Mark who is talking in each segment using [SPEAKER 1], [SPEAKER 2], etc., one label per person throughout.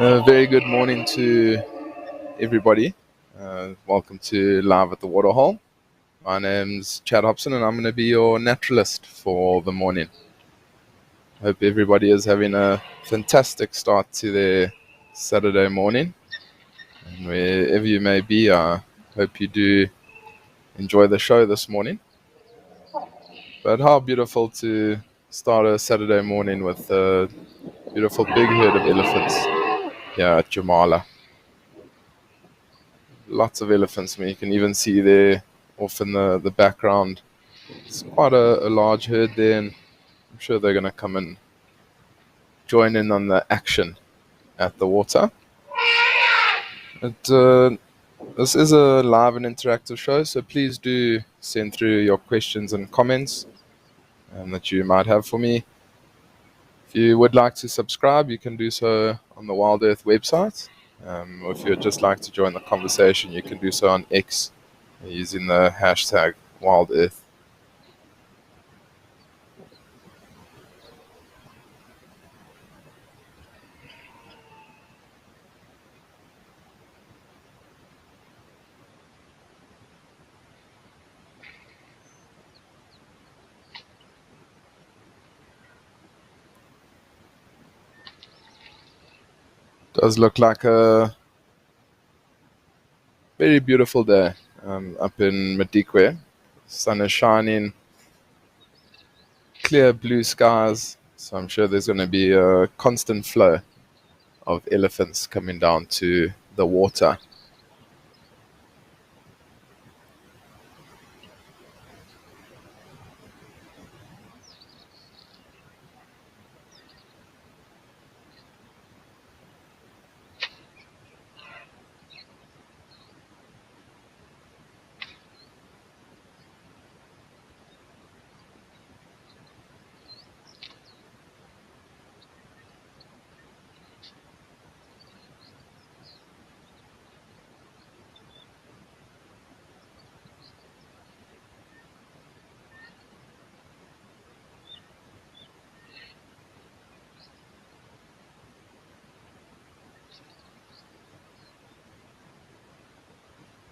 [SPEAKER 1] Very good morning to everybody. Welcome to Live at the Waterhole. My name's Chad Hobson and I'm going to be your naturalist for the morning. Hope everybody is having a fantastic start to their Saturday morning. And wherever you may be, I hope you do enjoy the show this morning. But how beautiful to start a Saturday morning with a beautiful big herd of elephants here at Jamala. Lots of elephants. I mean, you can even see there off in the background. It's quite a large herd there, and I'm sure they're going to come and join in on the action at the water. This is a live and interactive show, so please do send through your questions and comments that you might have for me. If you would like to subscribe, you can do so on the WildEarth website. Or if you'd just like to join the conversation, you can do so on X using the hashtag WildEarth. Does look like a very beautiful day up in Madikwe. Sun is shining, clear blue skies, so I'm sure there's going to be a constant flow of elephants coming down to the water.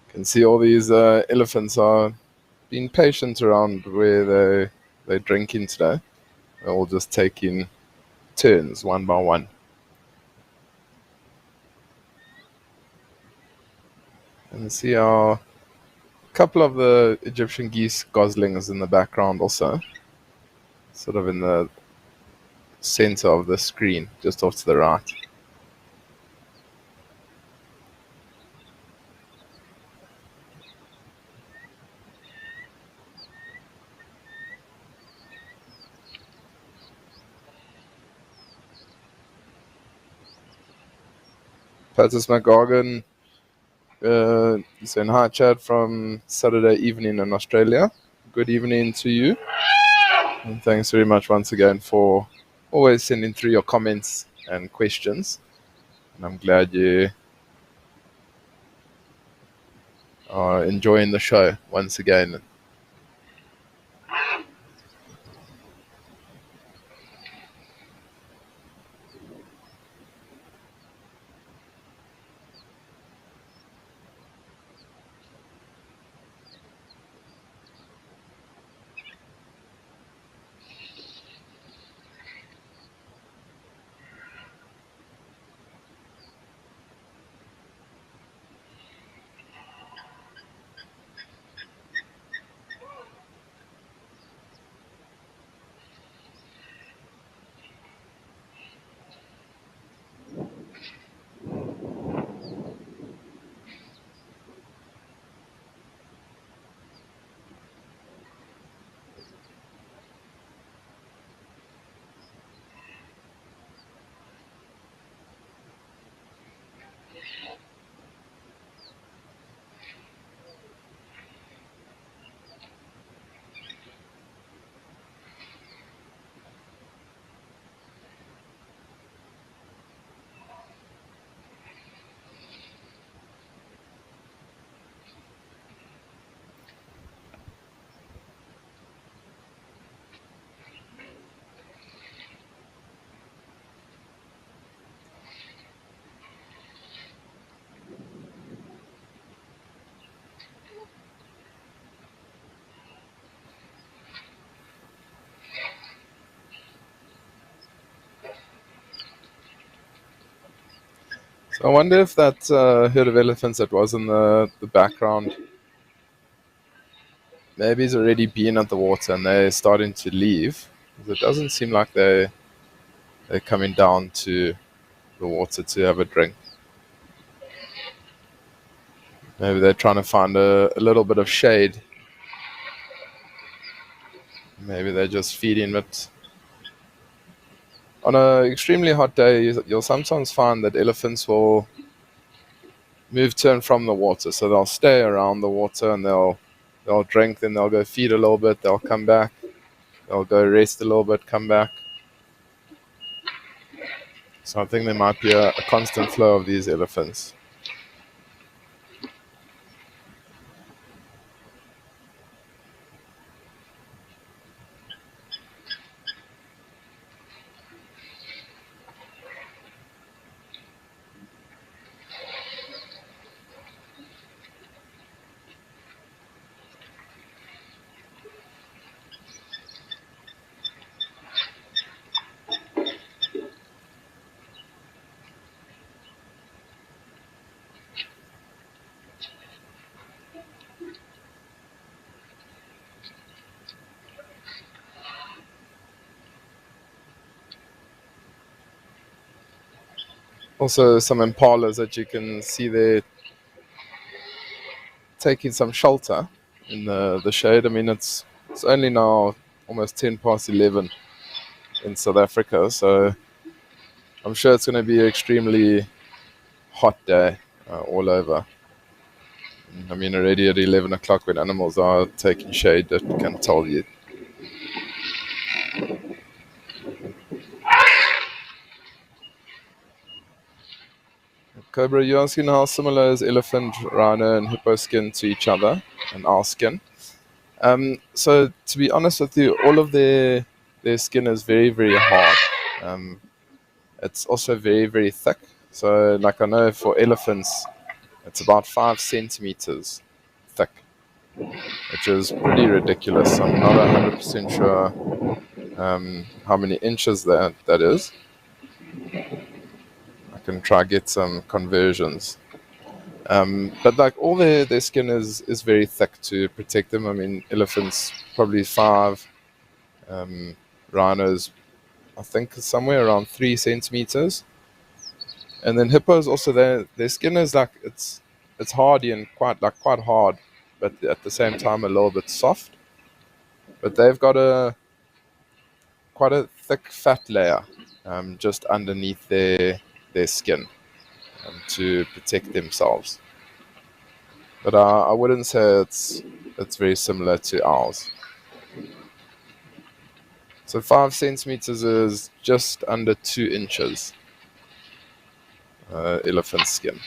[SPEAKER 1] You can see all these elephants are being patient around where they're drinking today. They're all just taking turns one by one. And see a couple of the Egyptian geese goslings in the background also, sort of in the center of the screen, just off to the right. Patis McGorgan saying hi, Chad, from Saturday evening in Australia. Good evening to you. And thanks very much once again for always sending through your comments and questions. And I'm glad you are enjoying the show once again. I wonder if that herd of elephants that was in the background maybe it's already been at the water and they're starting to leave. It doesn't seem like they're coming down to the water to have a drink. Maybe they're trying to find a little bit of shade. Maybe they're just feeding. But on an extremely hot day, you'll sometimes find that elephants will move to and from the water. So they'll stay around the water and they'll drink, then they'll go feed a little bit, they'll come back, they'll go rest a little bit, come back. So I think there might be a constant flow of these elephants. Also some impalas that you can see there taking some shelter in the shade. I mean, it's only now almost 10 past 11 in South Africa, so I'm sure it's going to be an extremely hot day all over. I mean, already at 11 o'clock when animals are taking shade, that can tell you. Cobra, you're asking how similar is elephant, rhino, and hippo skin to each other, and our skin. So, to be honest with you, all of their skin is very, very hard. It's also very, very thick. So, like I know for elephants, it's about 5 centimeters thick, which is pretty ridiculous. I'm not 100% sure how many inches that is. I can try get some conversions. But like all their skin is very thick to protect them. I mean, elephants probably 5, rhinos I think somewhere around 3 centimeters, and then hippos also their skin is like it's hardy and quite hard, but at the same time a little bit soft. But they've got quite a thick fat layer just underneath their skin to protect themselves. But I wouldn't say it's very similar to ours. So 5 centimeters is just under 2 inches elephant skin.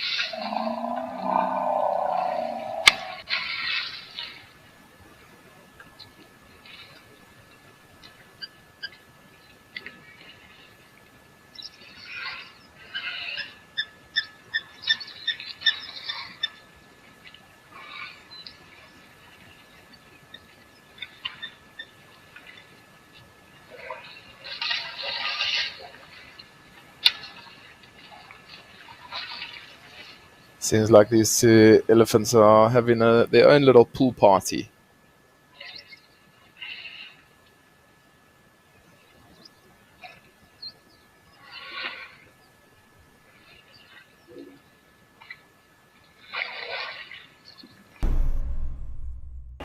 [SPEAKER 1] Seems like these two elephants are having their own little pool party.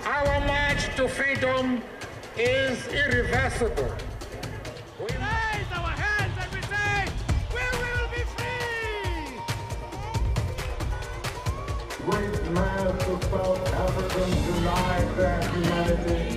[SPEAKER 2] Our march to freedom is irreversible.
[SPEAKER 3] We raise our hands and we say, we will be free!
[SPEAKER 2] Great mass of South Africans denied their humanity.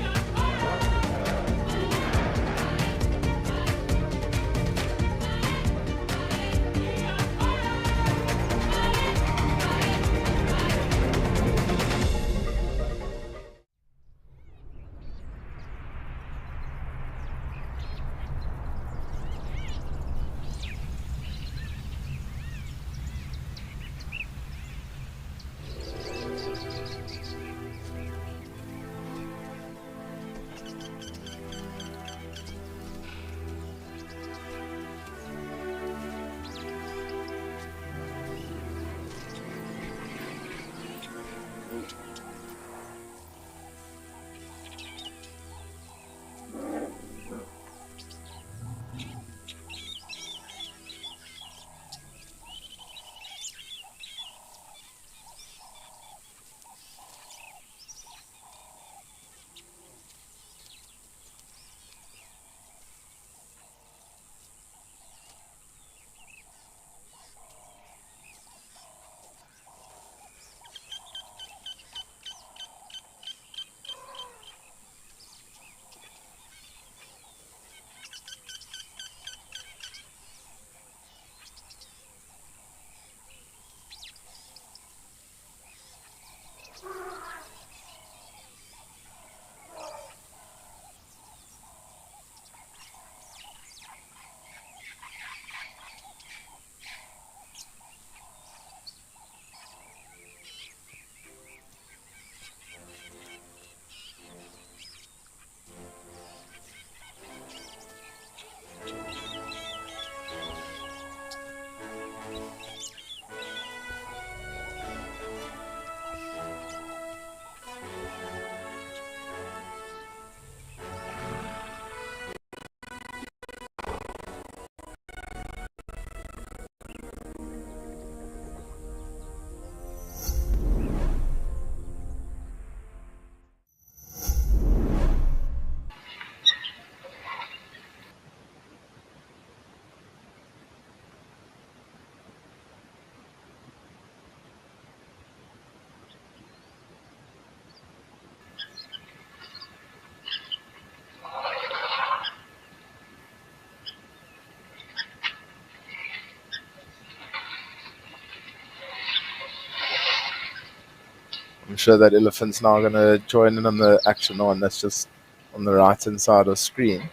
[SPEAKER 1] I'm sure that elephant's now going to join in on the action on that's just on the right hand side of the screen.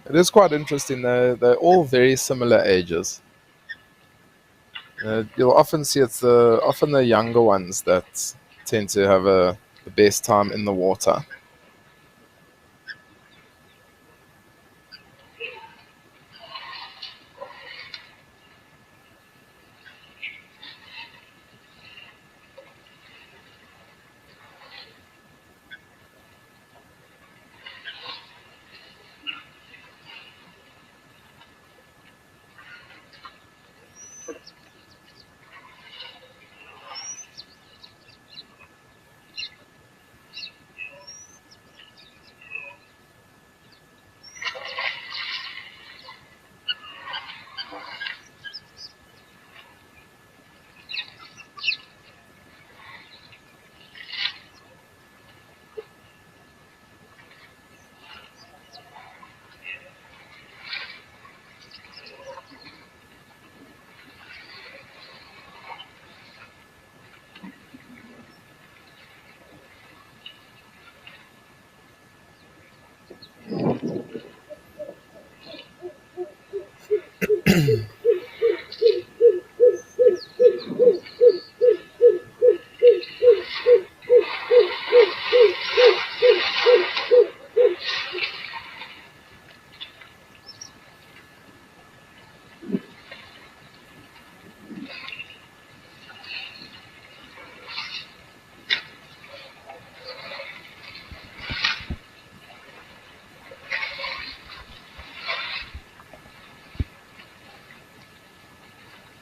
[SPEAKER 1] It is quite interesting though, they're all very similar ages. You'll often see it's often the younger ones that tend to have the best time in the water.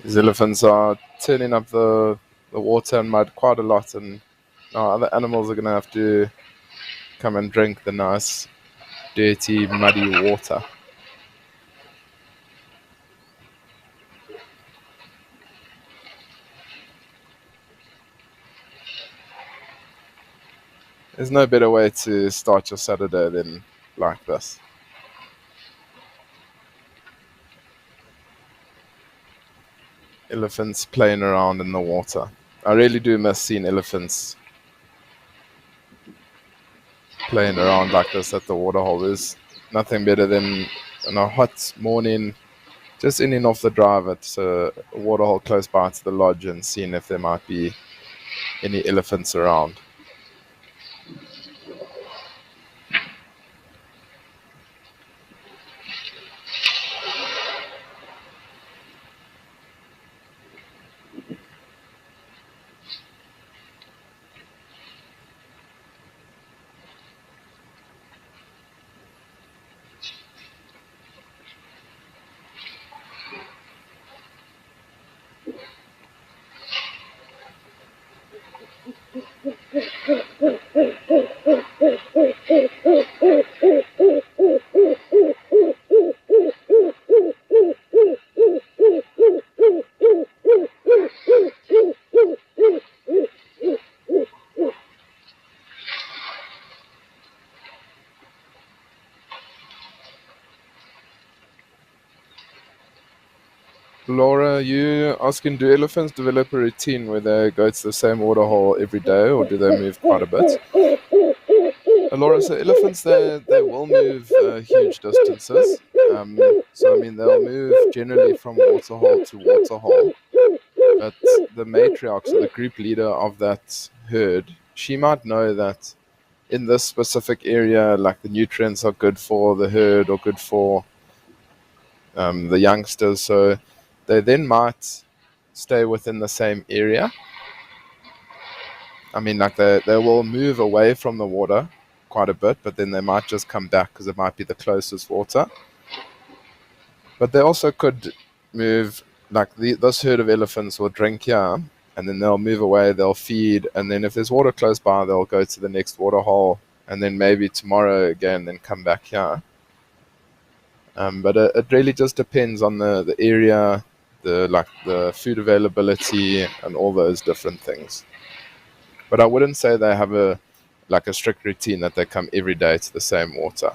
[SPEAKER 1] These elephants are turning up the water and mud quite a lot, and now other animals are going to have to come and drink the nice, dirty, muddy water. There's no better way to start your Saturday than like this. Elephants playing around in the water. I really do miss seeing elephants playing around like this at the Waterhole. There's nothing better than on a hot morning, just in and off the drive at a Waterhole close by to the lodge and seeing if there might be any elephants around. Laura, you asking, do elephants develop a routine where they go to the same waterhole every day, or do they move quite a bit? Laura, so elephants, they will move huge distances. So, I mean, they'll move generally from waterhole to waterhole. But the matriarch, so the group leader of that herd, she might know that in this specific area, like the nutrients are good for the herd or good for the youngsters. So they then might stay within the same area. I mean, like they will move away from the water quite a bit, but then they might just come back because it might be the closest water. But they also could move, like this herd of elephants will drink here, and then they'll move away, they'll feed, and then if there's water close by, they'll go to the next water hole, and then maybe tomorrow again, then come back here. But it really just depends on the area, the food availability, and all those different things. But I wouldn't say they have a strict routine that they come every day to the same water.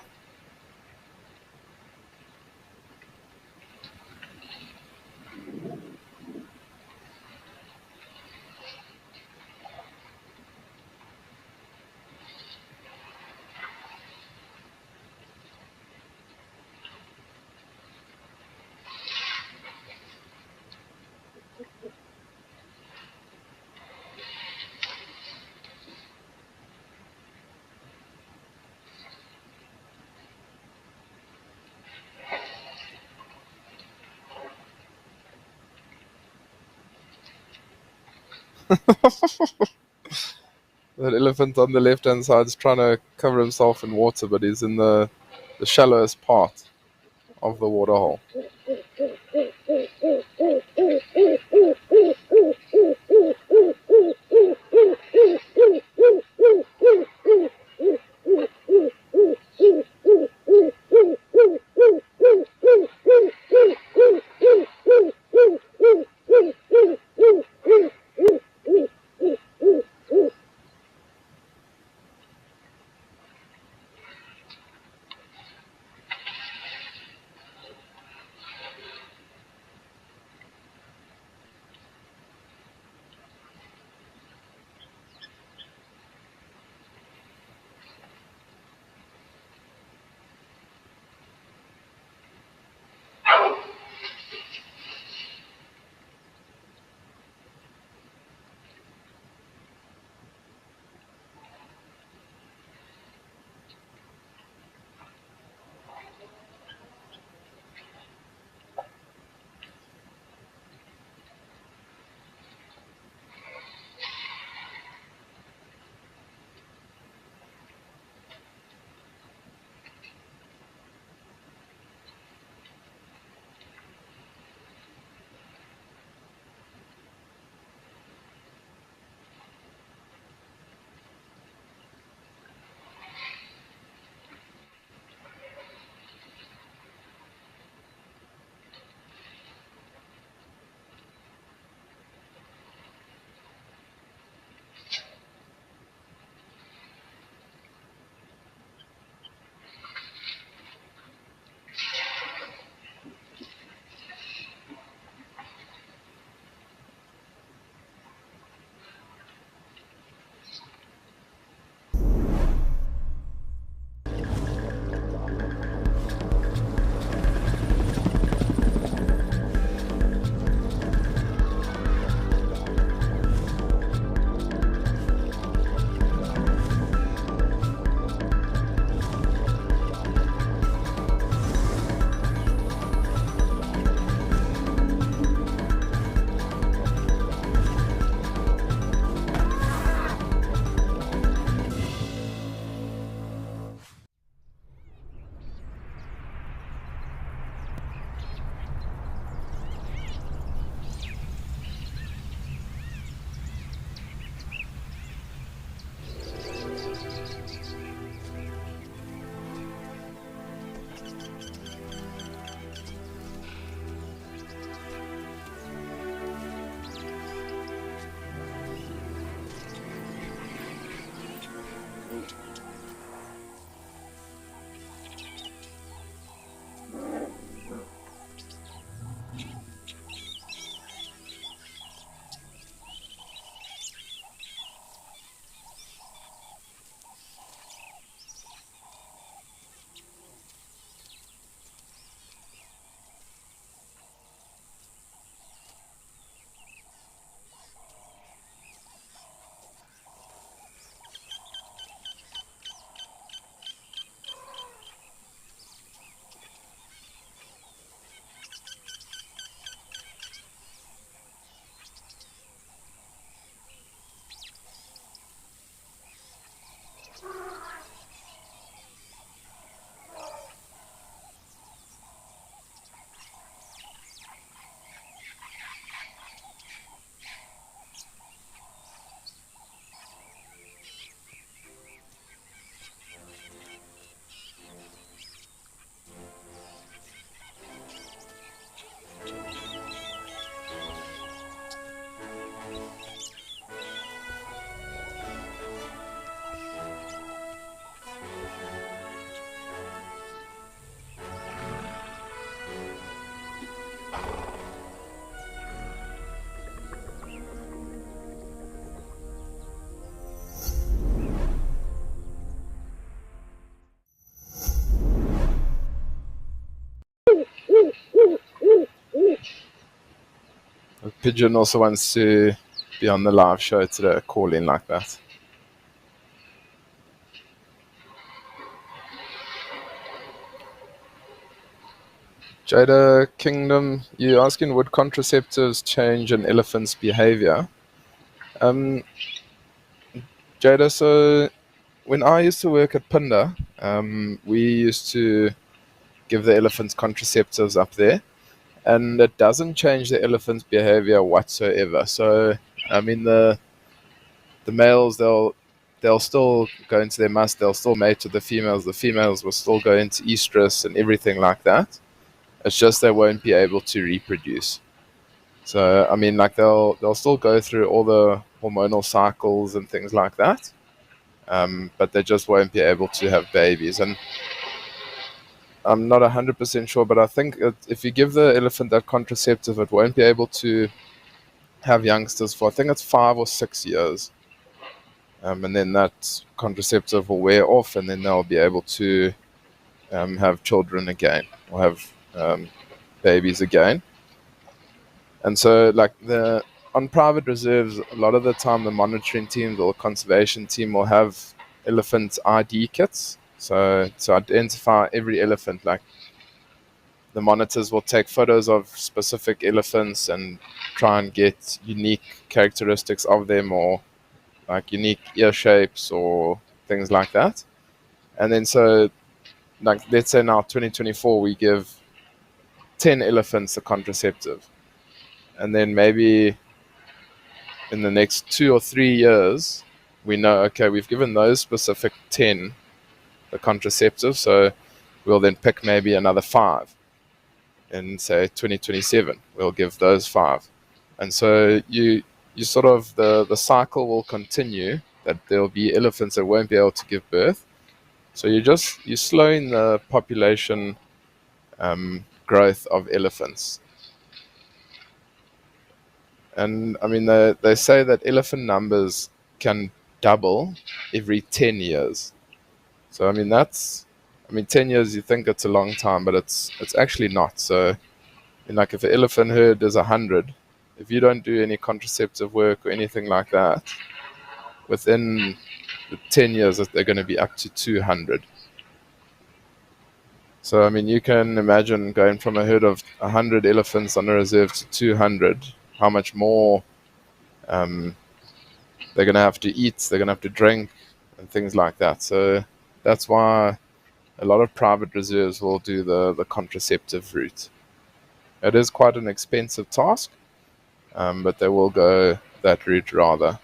[SPEAKER 1] That elephant on the left-hand side is trying to cover himself in water, but he's in the shallowest part of the waterhole. A pigeon also wants to be on the live show today, call in like that. Jada Kingdom, you're asking, would contraceptives change an elephant's behavior? Um, Jada, so when I used to work at Punda, we used to give the elephants contraceptives up there, and it doesn't change the elephant's behavior whatsoever. So, I mean, the males, they'll still go into their must, they'll still mate with the females. The females will still go into estrus and everything like that. It's just they won't be able to reproduce. So, I mean, like they'll still go through all the hormonal cycles and things like that, but they just won't be able to have babies. And I'm not 100% sure, but I think if you give the elephant that contraceptive, it won't be able to have youngsters for, I think it's 5 or 6 years. And then that contraceptive will wear off, and then they'll be able to have children again, or have babies again. And so, like on private reserves, a lot of the time the monitoring teams or the conservation team will have elephant ID kits. So to identify every elephant, like the monitors will take photos of specific elephants and try and get unique characteristics of them, or like unique ear shapes or things like that. And then so, like, let's say now 2024, we give 10 elephants a contraceptive. And then maybe in the next 2 or 3 years, we know, okay, we've given those specific 10 the contraceptive, so we'll then pick maybe another 5. In, say, 2027, we'll give those 5. And so you sort of, the cycle will continue, that there'll be elephants that won't be able to give birth. So you're slowing the population growth of elephants. And I mean, they say that elephant numbers can double every 10 years. So I mean, 10 years, you think it's a long time, but it's actually not. So, like, if an elephant herd is 100, if you don't do any contraceptive work or anything like that, within 10 years, they're going to be up to 200. So, I mean, you can imagine going from a herd of 100 elephants on a reserve to 200, how much more they're going to have to eat, they're going to have to drink, and things like that. So that's why a lot of private reserves will do the contraceptive route. It is quite an expensive task, but they will go that route rather.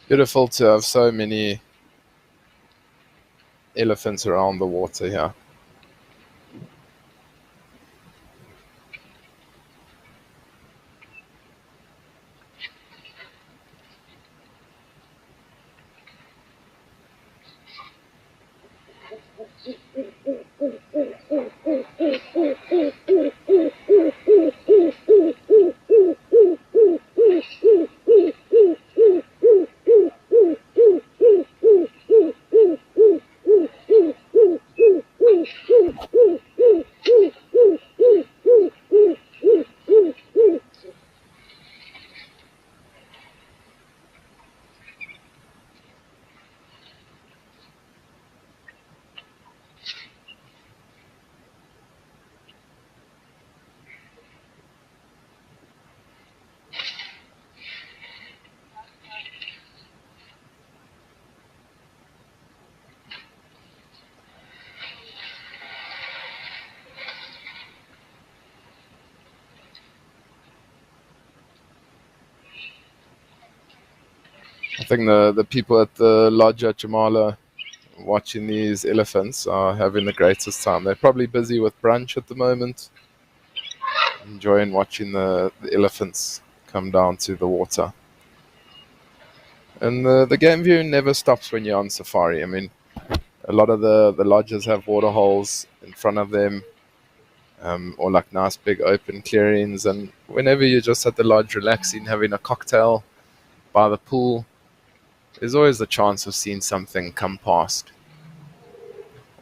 [SPEAKER 1] Beautiful to have so many elephants around the water here. I think the people at the lodge at Jamala watching these elephants are having the greatest time. They're probably busy with brunch at the moment, enjoying watching the elephants come down to the water. And the game view never stops when you're on safari. I mean, a lot of the lodges have water holes in front of them, or like nice big open clearings. And whenever you're just at the lodge relaxing, having a cocktail by the pool, there's always the chance of seeing something come past.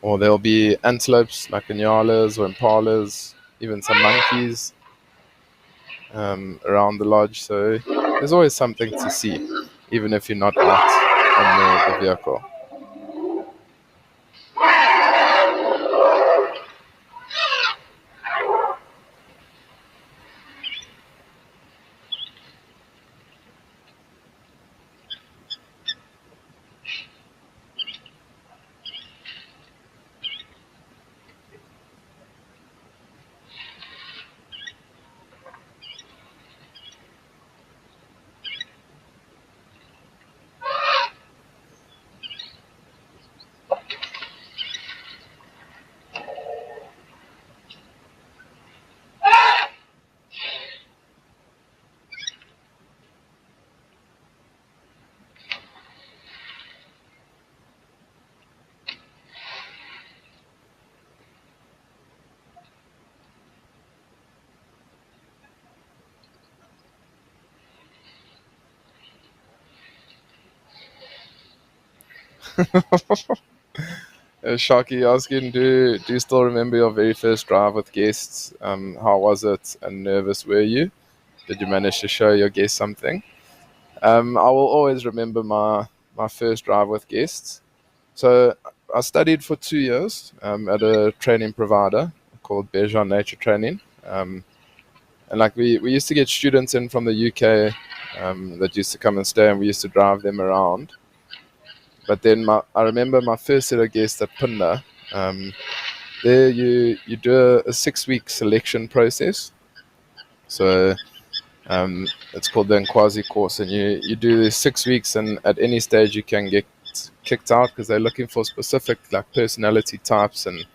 [SPEAKER 1] Or there'll be antelopes like inyalas or impalas, even some monkeys around the lodge. So there's always something to see, even if you're not out on the vehicle. Sharky asking, do you still remember your very first drive with guests? How was it, and nervous were you? Did you manage to show your guests something? I will always remember my first drive with guests. So I studied for 2 years at a training provider called Bejan Nature Training. And like we used to get students in from the UK that used to come and stay, and we used to drive them around. But then I remember my first set of guests at Punda. There you do a 6 week selection process. So it's called the Nkwazi course, and you do this 6 weeks, and at any stage you can get kicked out because they're looking for specific like personality types and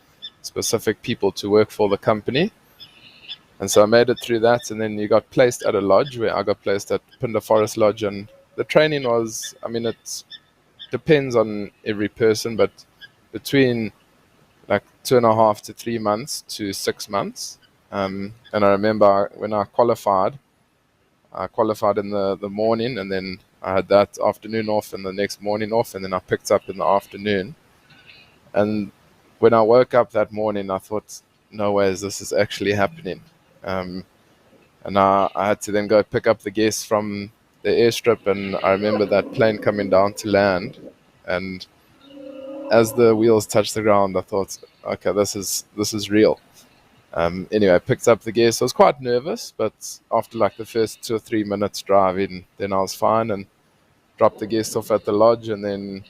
[SPEAKER 1] specific people to work for the company. And so I made it through that, and then you got placed at a lodge where I got placed at Punda Forest Lodge, and the training was, I mean, it depends on every person, but between like 2.5 to 3 months to 6 months. And I remember when I qualified in the morning, and then I had that afternoon off and the next morning off, and then I picked up in the afternoon. And when I woke up that morning, I thought, no ways, this is actually happening. Um, and I had to then go pick up the guests from the airstrip, and I remember that plane coming down to land. And as the wheels touched the ground, I thought, okay, this is real. Anyway, I picked up the guests. I was quite nervous, but after like the first 2 or 3 minutes driving, then I was fine and dropped the guests off at the lodge. And then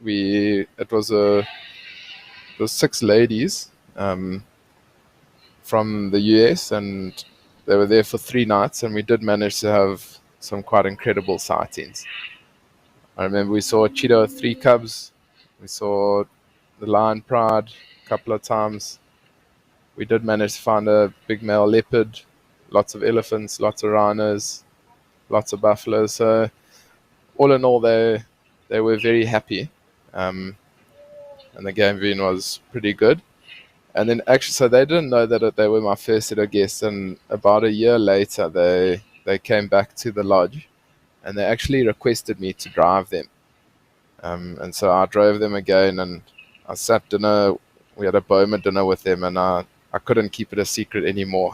[SPEAKER 1] it was 6 ladies from the US, and they were there for 3 nights, and we did manage to have some quite incredible sightings. I remember we saw a cheetah with 3 cubs. We saw the lion pride a couple of times. We did manage to find a big male leopard, lots of elephants, lots of rhinos, lots of buffaloes. So all in all, they were very happy, and the game viewing was pretty good. And then actually, so they didn't know that they were my first set of guests. And about a year later, they came back to the lodge, and they actually requested me to drive them. And so I drove them again, and I sat dinner. We had a Bowman dinner with them, and I couldn't keep it a secret anymore.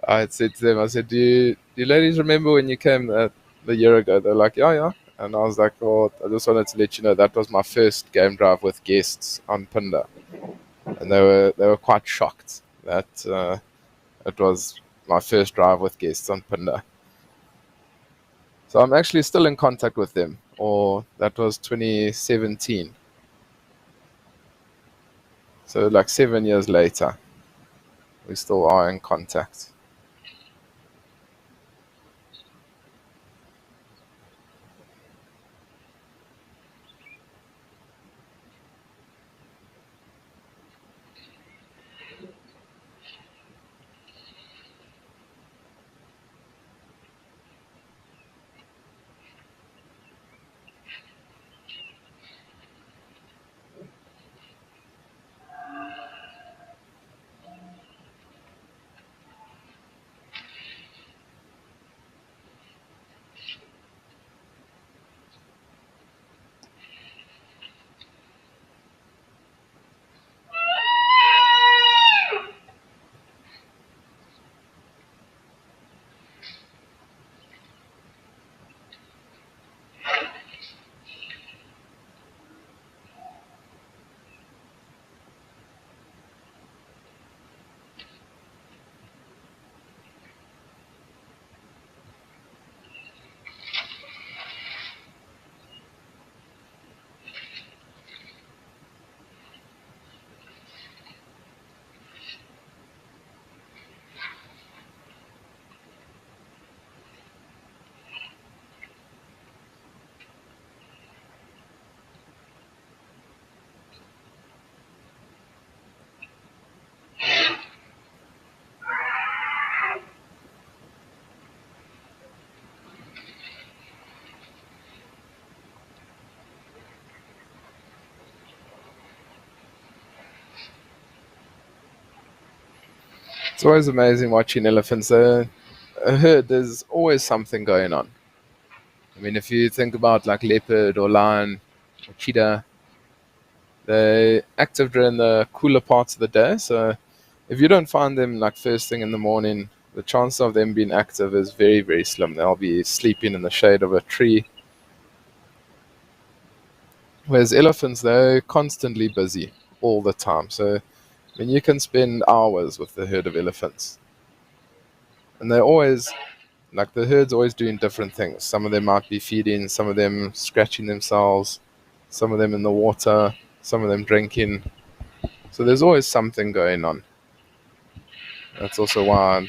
[SPEAKER 1] I had said to them, I said, do you ladies remember when you came the year ago? They're like, yeah, yeah. And I was like, oh, I just wanted to let you know that was my first game drive with guests on Punda. And they were quite shocked that it was my first drive with guests on Punda. So I'm actually still in contact with them, or that was 2017. So like 7 years later, we still are in contact. It's always amazing watching elephants. A herd, there's always something going on. I mean, if you think about like leopard or lion or cheetah, they're active during the cooler parts of the day. So if you don't find them like first thing in the morning, the chance of them being active is very, very slim. They'll be sleeping in the shade of a tree. Whereas elephants, they're constantly busy all the time. So I mean, you can spend hours with the herd of elephants. And they're always, like, the herd's always doing different things. Some of them might be feeding, some of them scratching themselves, some of them in the water, some of them drinking. So there's always something going on. That's also why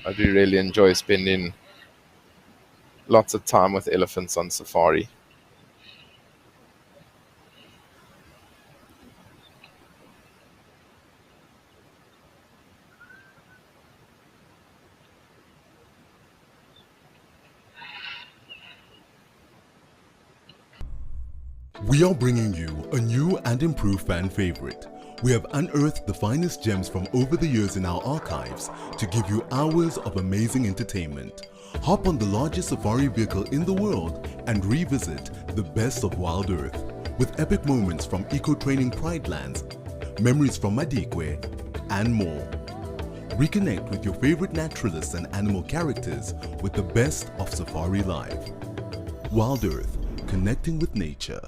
[SPEAKER 1] I do really enjoy spending lots of time with elephants on safari.
[SPEAKER 4] We are bringing you a new and improved fan favorite. We have unearthed the finest gems from over the years in our archives to give you hours of amazing entertainment. Hop on the largest safari vehicle in the world and revisit the best of WildEarth with epic moments from eco-training Pride Lands, memories from Madikwe, and more. Reconnect with your favorite naturalists and animal characters with the best of Safari Live. WildEarth, connecting with nature.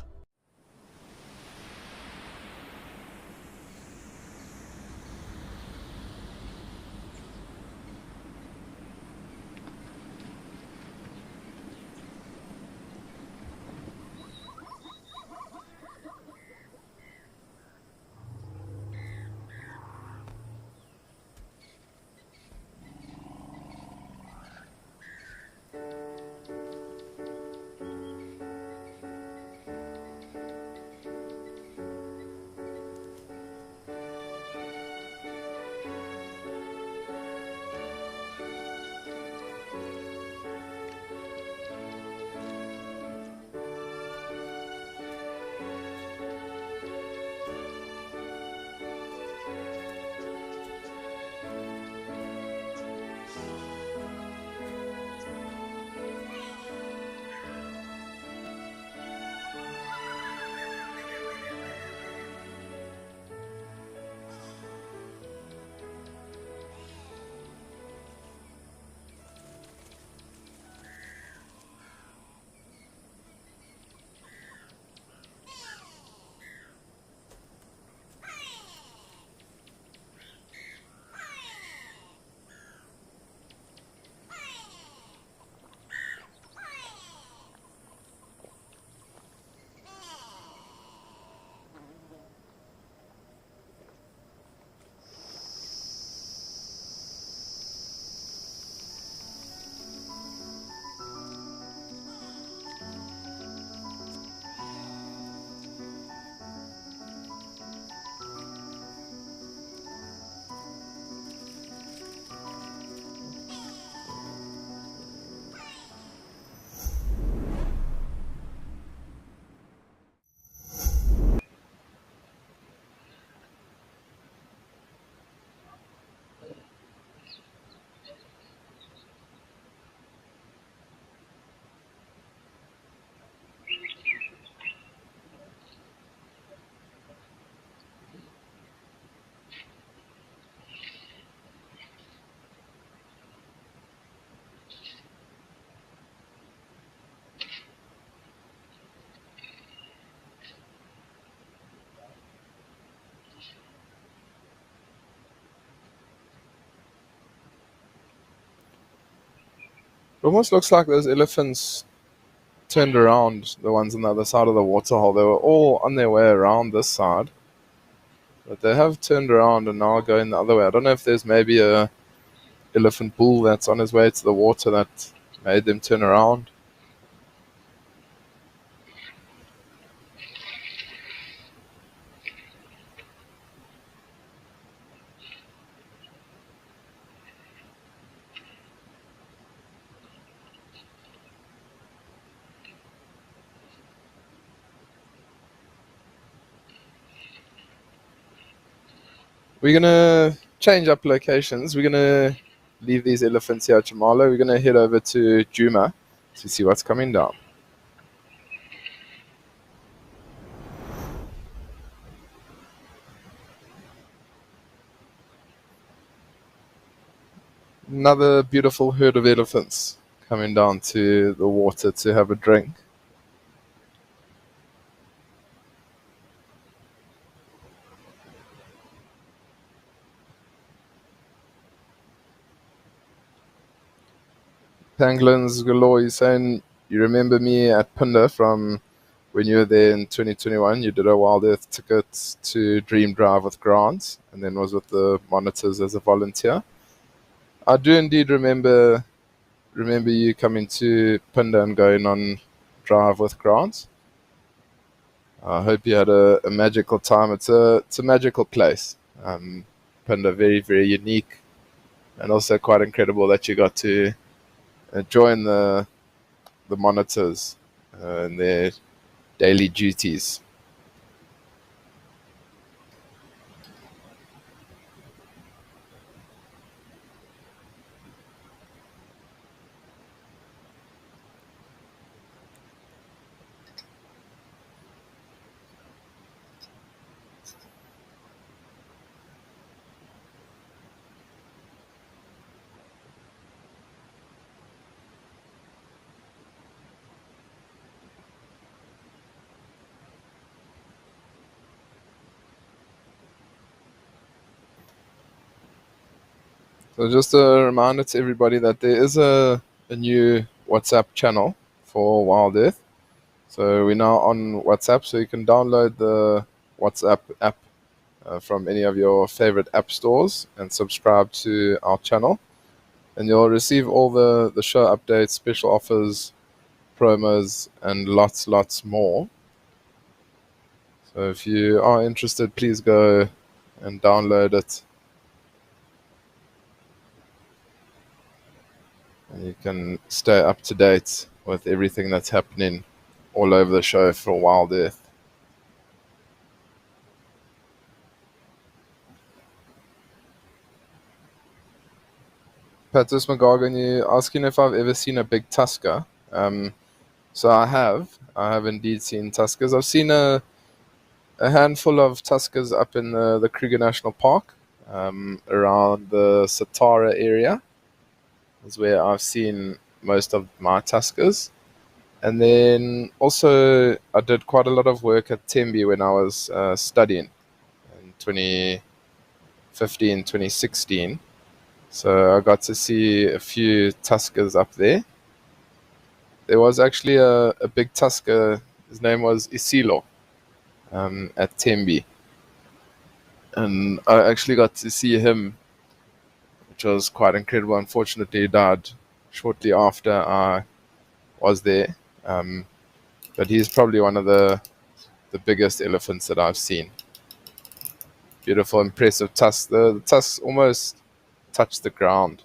[SPEAKER 4] It almost looks like those elephants turned around, the ones on the other side of the waterhole. They were all on their way around this side, but they have turned around and now are going the other way. I don't know if there's maybe a elephant bull that's on his way to the water that made them turn around. We're gonna
[SPEAKER 1] change up locations. We're gonna leave these elephants here at Jamala. We're gonna head over to Juma to see what's coming down. Another beautiful herd of elephants coming down to the water to have a drink. Pangolins galore. You're saying you remember me at Punda from when you were there in 2021. You did a WildEarth ticket to Dream Drive with Grant, and then was with the monitors as a volunteer. I do indeed remember you coming to Punda and going on drive with Grant. I hope you had a magical time. It's a magical place. Punda, very very unique, and also quite incredible that you got to join the monitors in their daily duties. So just a reminder to everybody that there is a new WhatsApp channel for WildEarth. So we're now on WhatsApp, so you can download the WhatsApp app from any of your favorite app stores and subscribe to our channel. And you'll receive all the show updates, special offers, promos, and lots more. So if you are interested, please go and download it. And you can stay up to date with everything that's happening all over the show for WildEarth. Patus McGargan, you asking if I've ever seen a big tusker. So I have. I have indeed seen tuskers. I've seen a handful of tuskers up in the Kruger National Park, around the Satara area is where I've seen most of my tuskers. And then also I did quite a lot of work at Tembe when I was studying in 2015, 2016. So I got to see a few tuskers up there. There was actually a big tusker. His name was Isilo at Tembe. And I actually got to see him, which was quite incredible. Unfortunately, he died shortly after I was there. But he's probably one of the biggest elephants that I've seen. Beautiful, impressive tusks. The tusks almost touch the ground.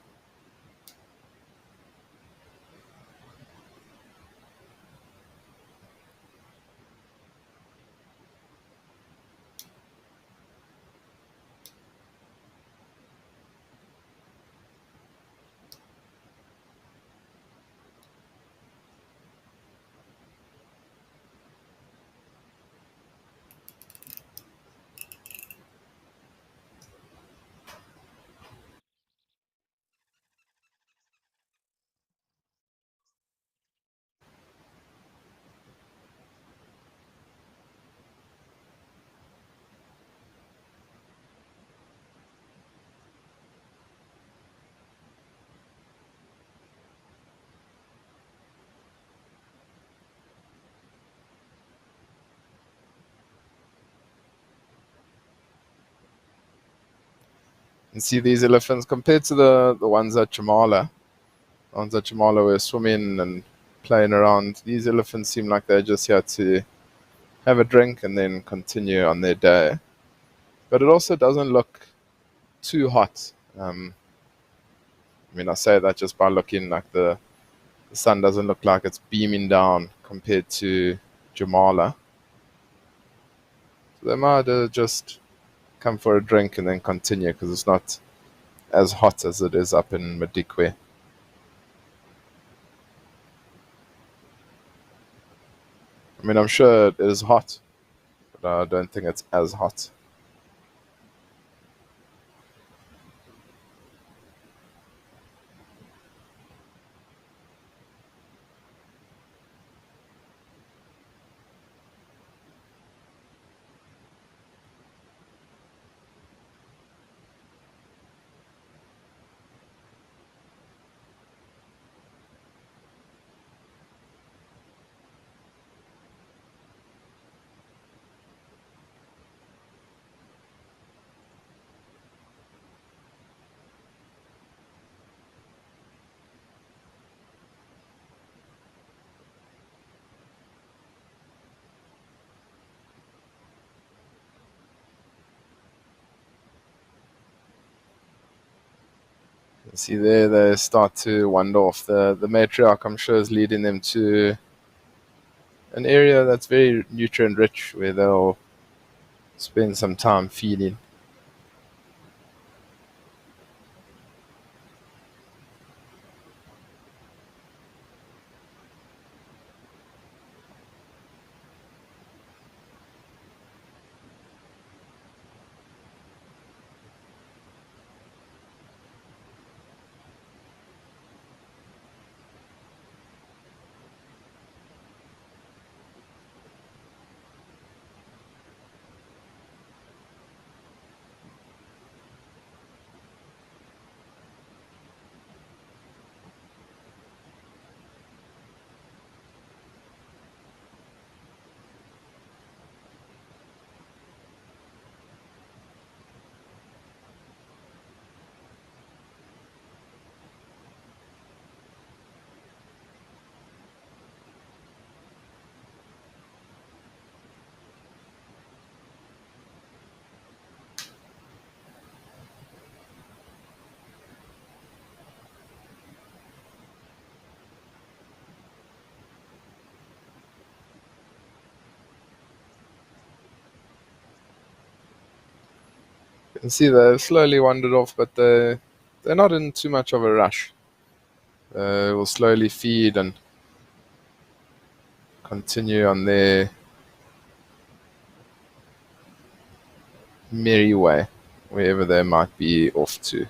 [SPEAKER 1] And see these elephants compared to the ones at Jamala. The ones at Jamala were swimming and playing around. These elephants seem like they're just here to have a drink and then continue on their day. But it also doesn't look too hot. I say that just by looking, like the sun doesn't look like it's beaming down compared to Jamala. So they might just come for a drink and then continue because it's not as hot as it is up in Madikwe. I mean, I'm sure it is hot, but I don't think it's as hot. See there, they start to wander off. The matriarch, I'm sure, is leading them to an area that's very nutrient rich where they'll spend some time feeding. You can see they've slowly wandered off, but they're not in too much of a rush. They will slowly feed and continue on their merry way, wherever they might be off to.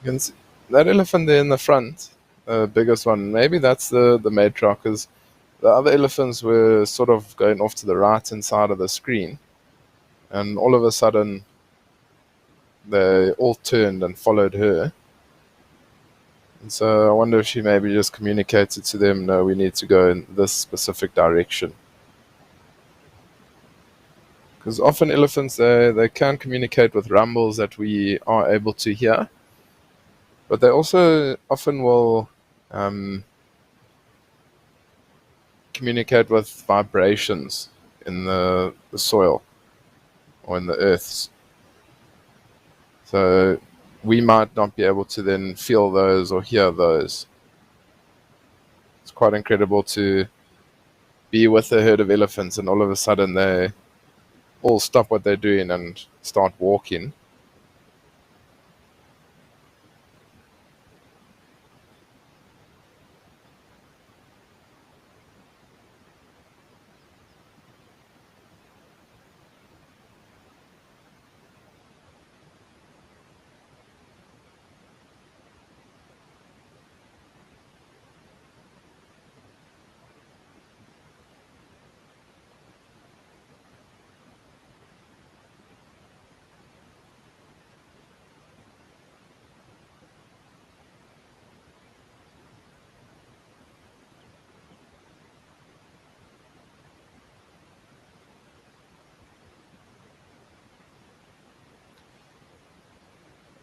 [SPEAKER 1] You can see that elephant there in the front, the biggest one. Maybe that's the matriarch, because the other elephants were sort of going off to the right hand side of the screen, and all of a sudden they all turned and followed her. And so I wonder if she maybe just communicated to them, no, we need to go in this specific direction. Because often elephants, they can communicate with rumbles that we are able to hear, but they also often will communicate with vibrations in the soil or in the earths. So we might not be able to then feel those or hear those. It's quite incredible to be with a herd of elephants and all of a sudden they all stop what they're doing and start walking.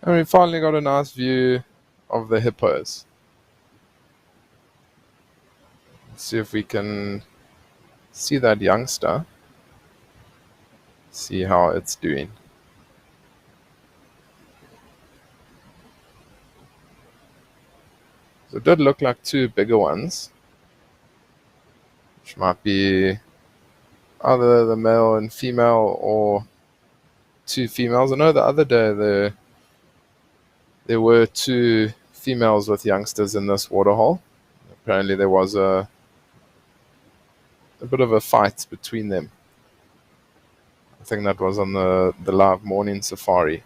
[SPEAKER 1] And we finally got a nice view of the hippos. Let's see if we can see that youngster. See how it's doing. So it did look like two bigger ones, which might be either the male and female or two females. I know the other day there were two females with youngsters in this waterhole. Apparently there was a bit of a fight between them. I think that was on the live morning safari.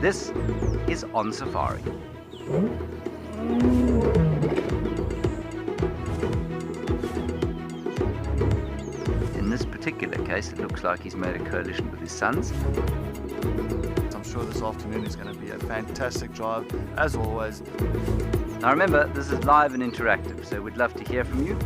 [SPEAKER 5] This is On Safari. In this particular case, it looks like he's made a coalition with his sons.
[SPEAKER 6] I'm sure this afternoon is going to be a fantastic drive, as always.
[SPEAKER 5] Now remember, this is live and interactive, so we'd love to hear from you.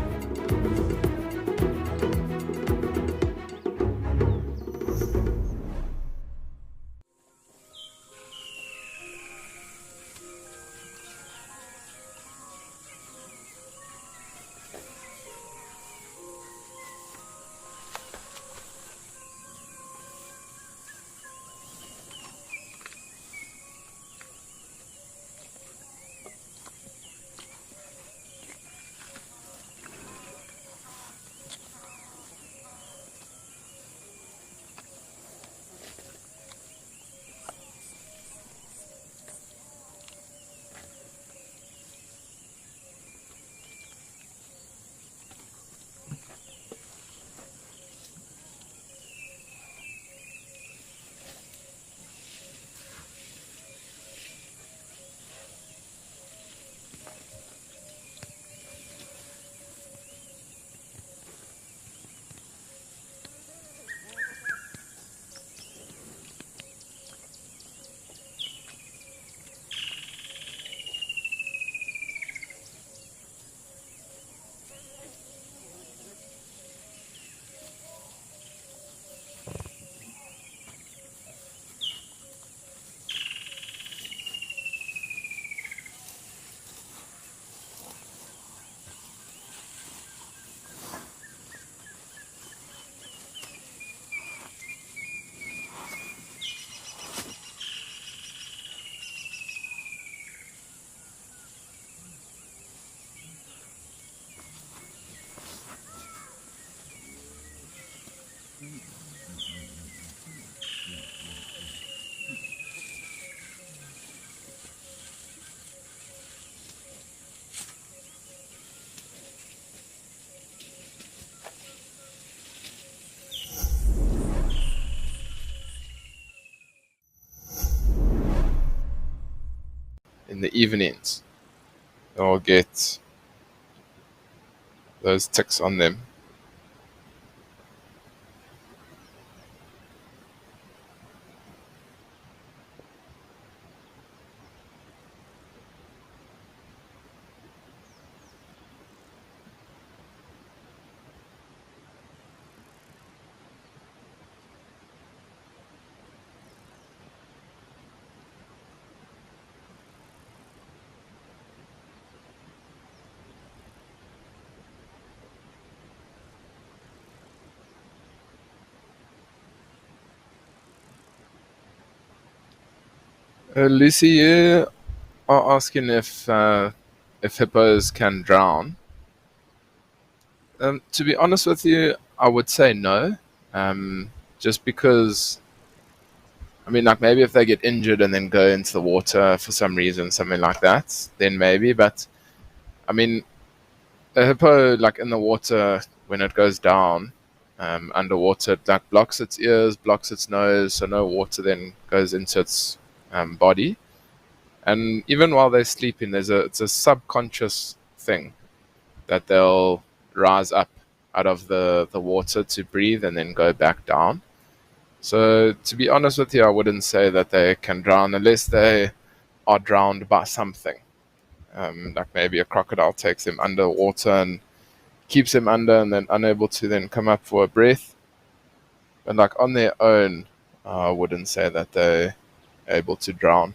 [SPEAKER 1] In the evenings, they'll get those ticks on them. Lucy, you are asking if hippos can drown. To be honest with you, I would say no. Just because, I mean, like maybe if they get injured and then go into the water for some reason, something like that, then maybe. But I mean, a hippo, like in the water, when it goes down underwater, it like blocks its ears, blocks its nose, so no water then goes into its body. And even while they're sleeping, it's a subconscious thing. that they'll rise up out of the water to breathe and then go back down. So to be honest with you, I wouldn't say that they can drown unless they are drowned by something. Like maybe a crocodile takes them underwater and keeps them under and then unable to then come up for a breath. And like on their own, I wouldn't say that they're able to drown.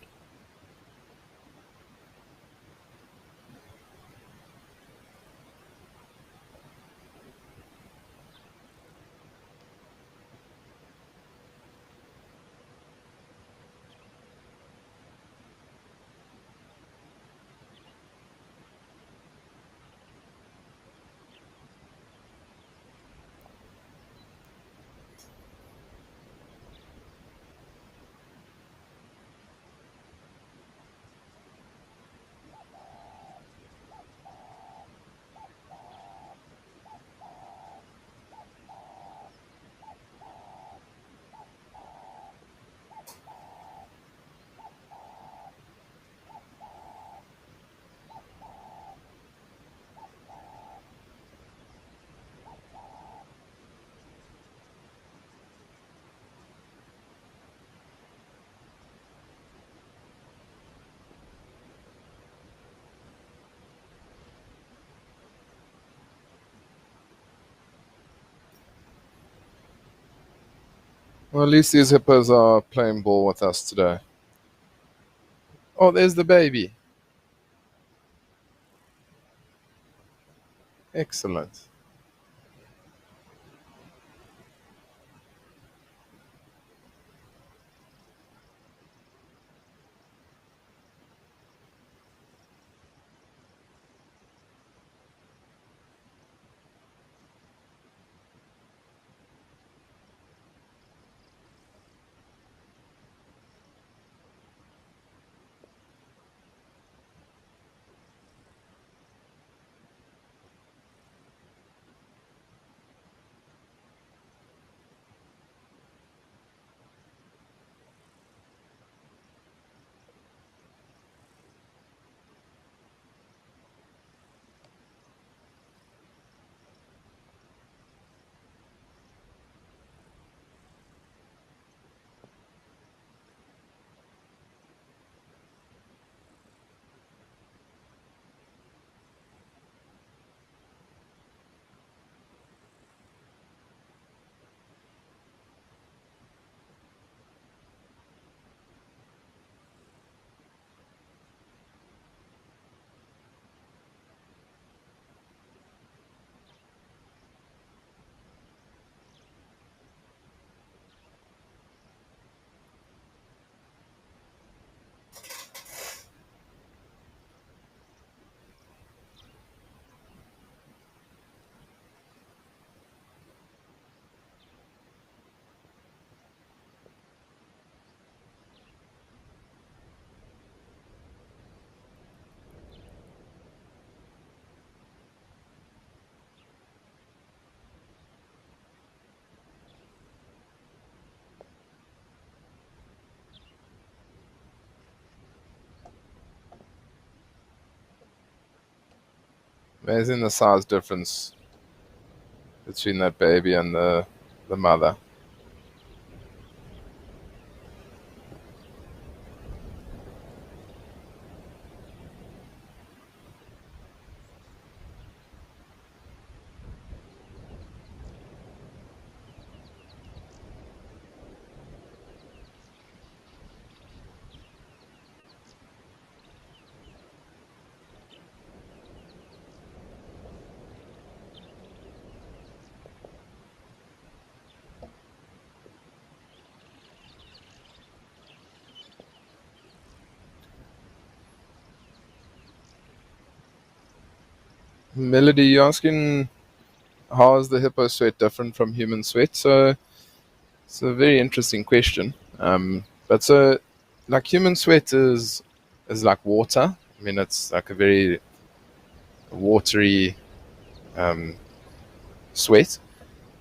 [SPEAKER 1] Well, at least these hippos are playing ball with us today. Oh, there's the baby. Excellent. Amazing the size difference between that baby and the mother. Melody, you're asking how is the hippo sweat different from human sweat? So it's a very interesting question. But so like human sweat is like water. I mean, it's like a very watery sweat.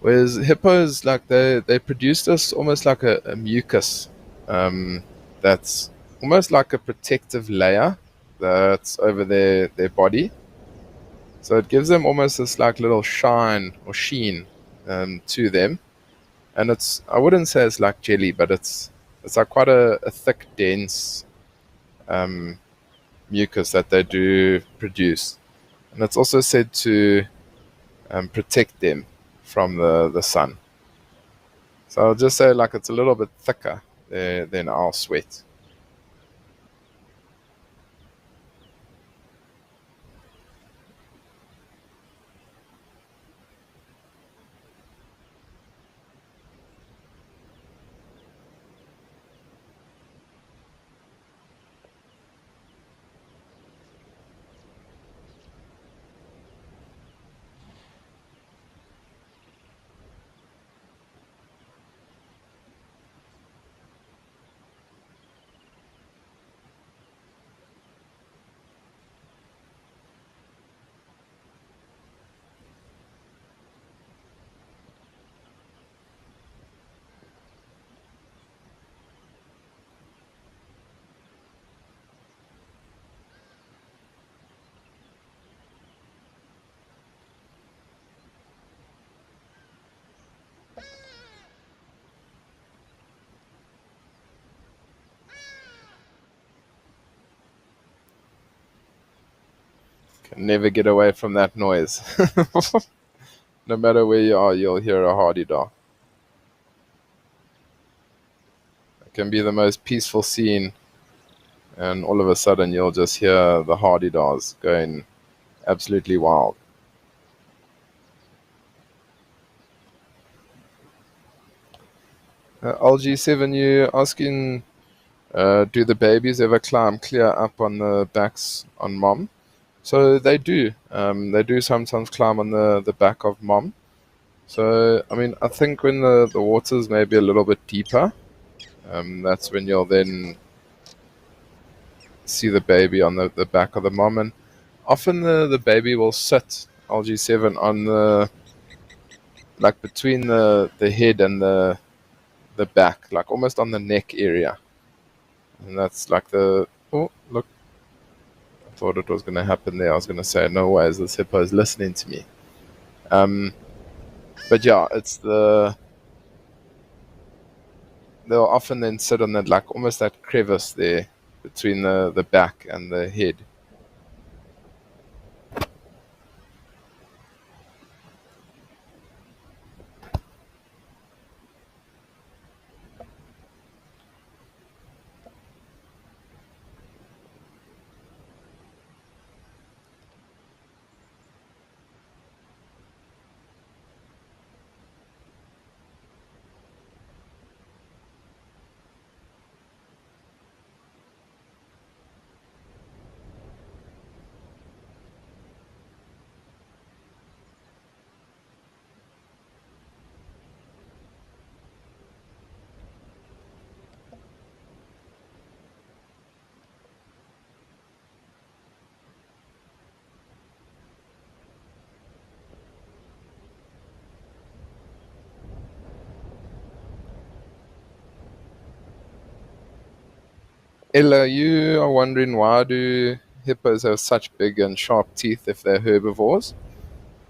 [SPEAKER 1] Whereas hippos, like they produce this almost like a mucus that's almost like a protective layer that's over their body. So it gives them almost this like little shine or sheen to them. And I wouldn't say it's like jelly, but it's like quite a thick, dense mucus that they do produce. And it's also said to protect them from the sun. So I'll just say like it's a little bit thicker than our sweat. Can never get away from that noise. No matter where you are, you'll hear a hardy-dar. It can be the most peaceful scene, and all of a sudden you'll just hear the hardy-dars going absolutely wild. LG7, you asking, do the babies ever climb clear up on the backs on mom? So they do. They do sometimes climb on the back of mom. So, I mean, I think when the water's maybe a little bit deeper, that's when you'll then see the baby on the back of the mom. And often the baby will sit, LG7, on like between the head and the back, like almost on the neck area. And that's like oh, look, I thought it was going to happen there. I was going to say, no way, this hippo is listening to me. But yeah, they'll often then sit on that, like almost that crevice there between the back and the head. Ella, you are wondering, why do hippos have such big and sharp teeth if they're herbivores?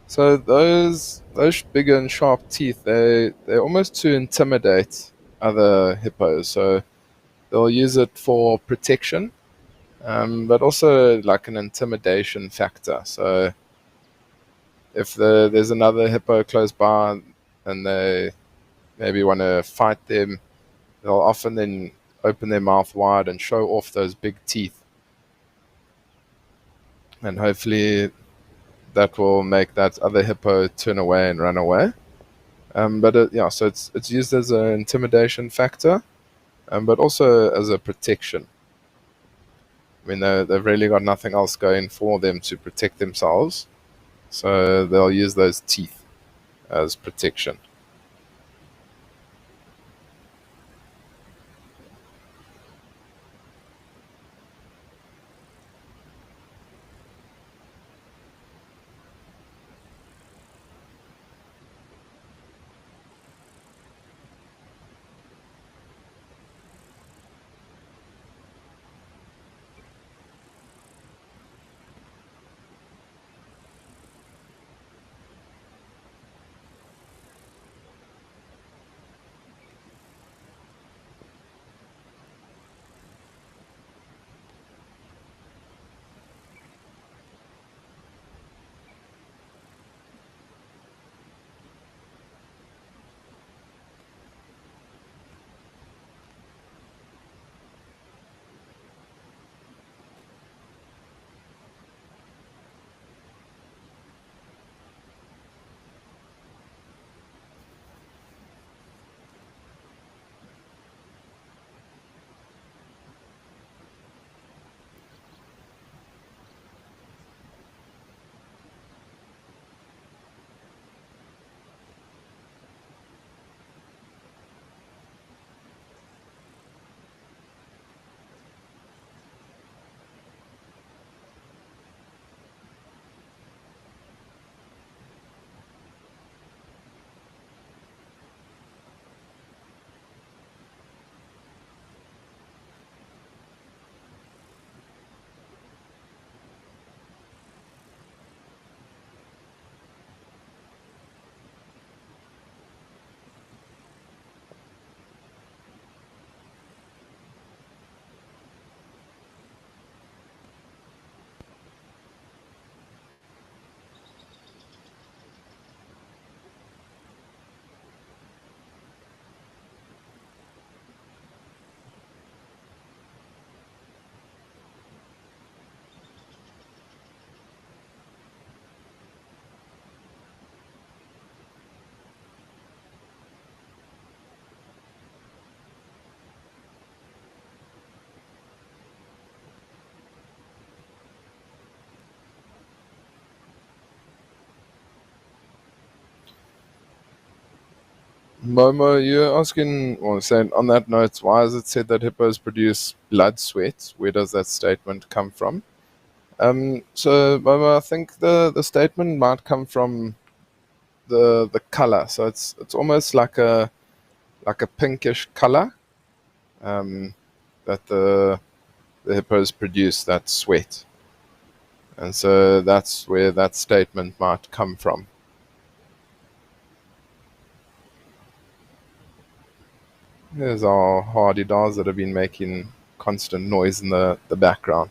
[SPEAKER 1] So those big and sharp teeth, they're almost to intimidate other hippos. So they'll use it for protection, but also like an intimidation factor. So if there's another hippo close by and they maybe want to fight them, they'll often then open their mouth wide and show off those big teeth. And hopefully that will make that other hippo turn away and run away. So it's used as an intimidation factor, but also as a protection. I mean, they've really got nothing else going for them to protect themselves, so they'll use those teeth as protection. Momo, you're asking, or saying on that note, why is it said that hippos produce blood sweat? Where does that statement come from? So, Momo, I think the statement might come from the color. So it's almost like a pinkish color that the hippos produce that sweat, and so that's where that statement might come from. There's our hardy dolls that have been making constant noise in the background.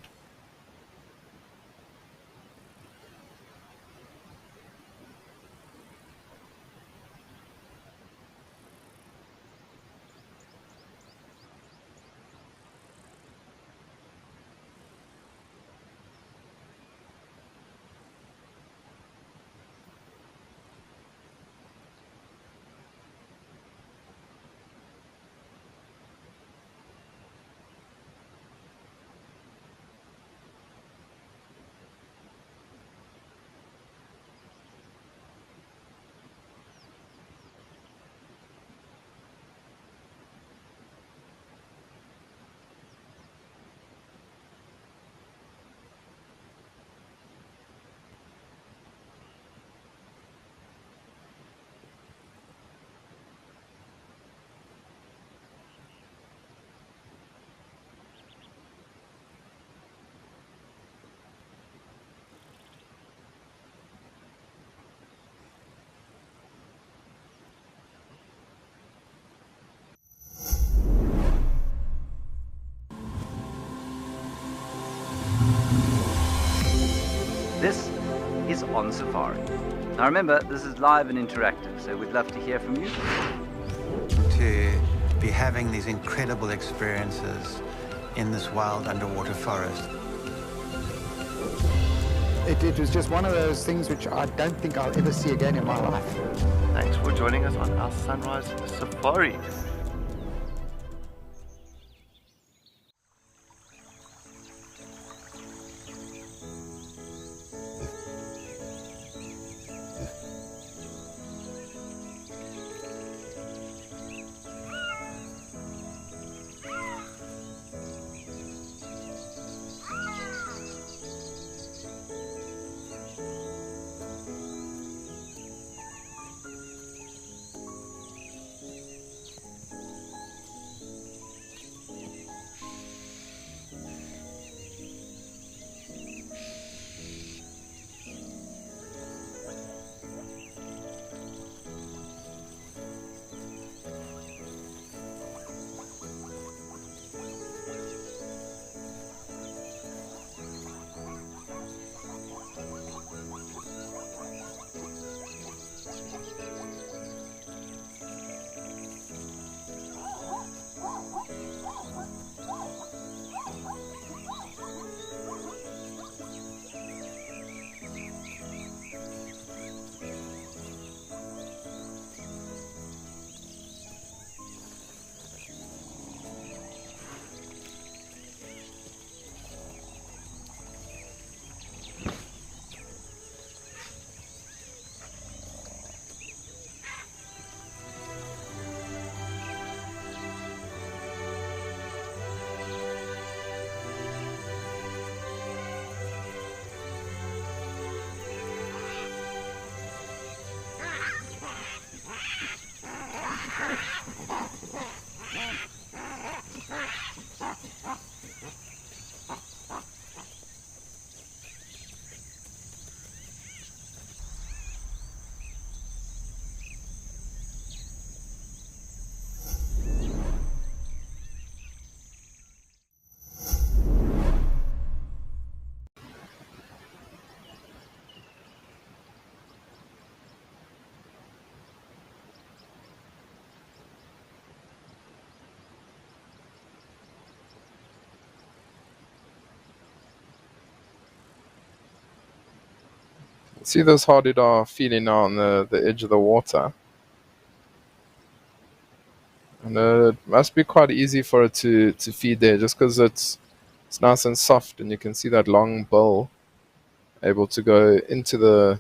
[SPEAKER 5] This is On Safari. Now remember, this is live and interactive, so we'd love to hear from you.
[SPEAKER 7] To be having these incredible experiences in this wild underwater forest.
[SPEAKER 8] It was just one of those things which I don't think I'll ever see again in my life.
[SPEAKER 6] Thanks for joining us on our Sunrise Safari.
[SPEAKER 1] See those hardidar feeding now on the edge of the water. And it must be quite easy for it to feed there just because it's nice and soft, and you can see that long bill able to go into the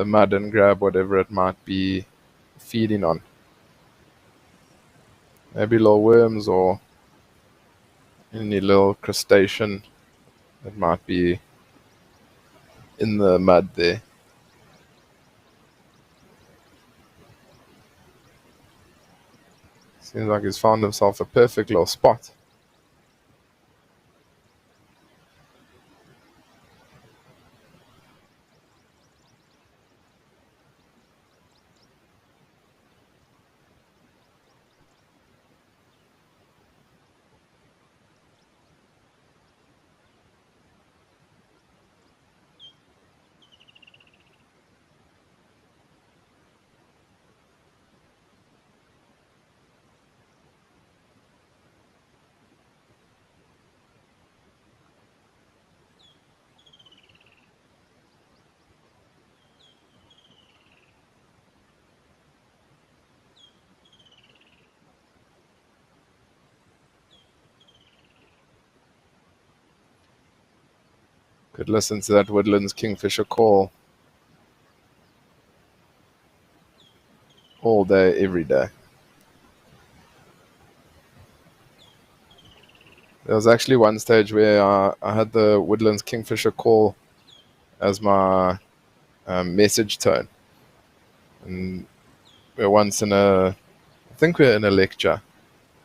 [SPEAKER 1] mud and grab whatever it might be feeding on. Maybe little worms or any little crustacean that might be in the mud there. Seems like he's found himself a perfect little spot. Could listen to that woodlands kingfisher call all day, every day. There was actually one stage where I had the woodlands kingfisher call as my message tone. And we're once I think we're in a lecture,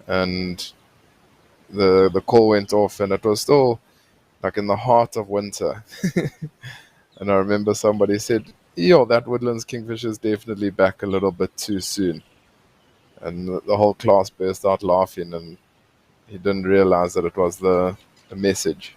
[SPEAKER 1] and the call went off, and it was still like in the heart of winter. And I remember somebody said, "Yo, that woodlands kingfisher is definitely back a little bit too soon." And the whole class burst out laughing, and he didn't realize that it was the message.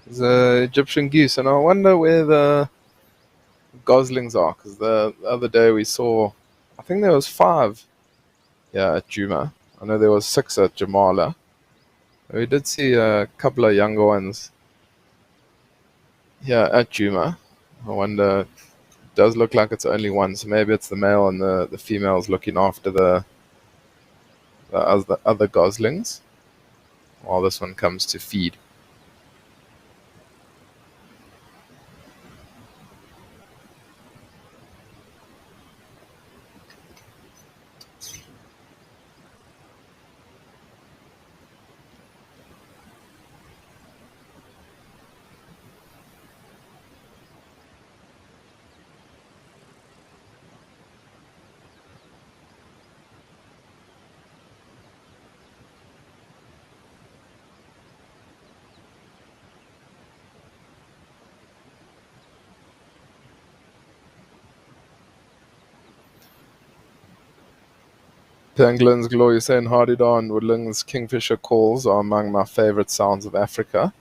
[SPEAKER 1] The Egyptian geese, and I wonder where the goslings are, because the other day we saw, I think there was 5 at Juma. I know there was 6 at Jamala. We did see a couple of younger ones here at Juma. I wonder, it does look like it's only one, so maybe it's the male and the female's looking after the other goslings while this one comes to feed. Pangolins, glory saying Hardy-dar and Woodlands kingfisher calls are among my favorite sounds of Africa.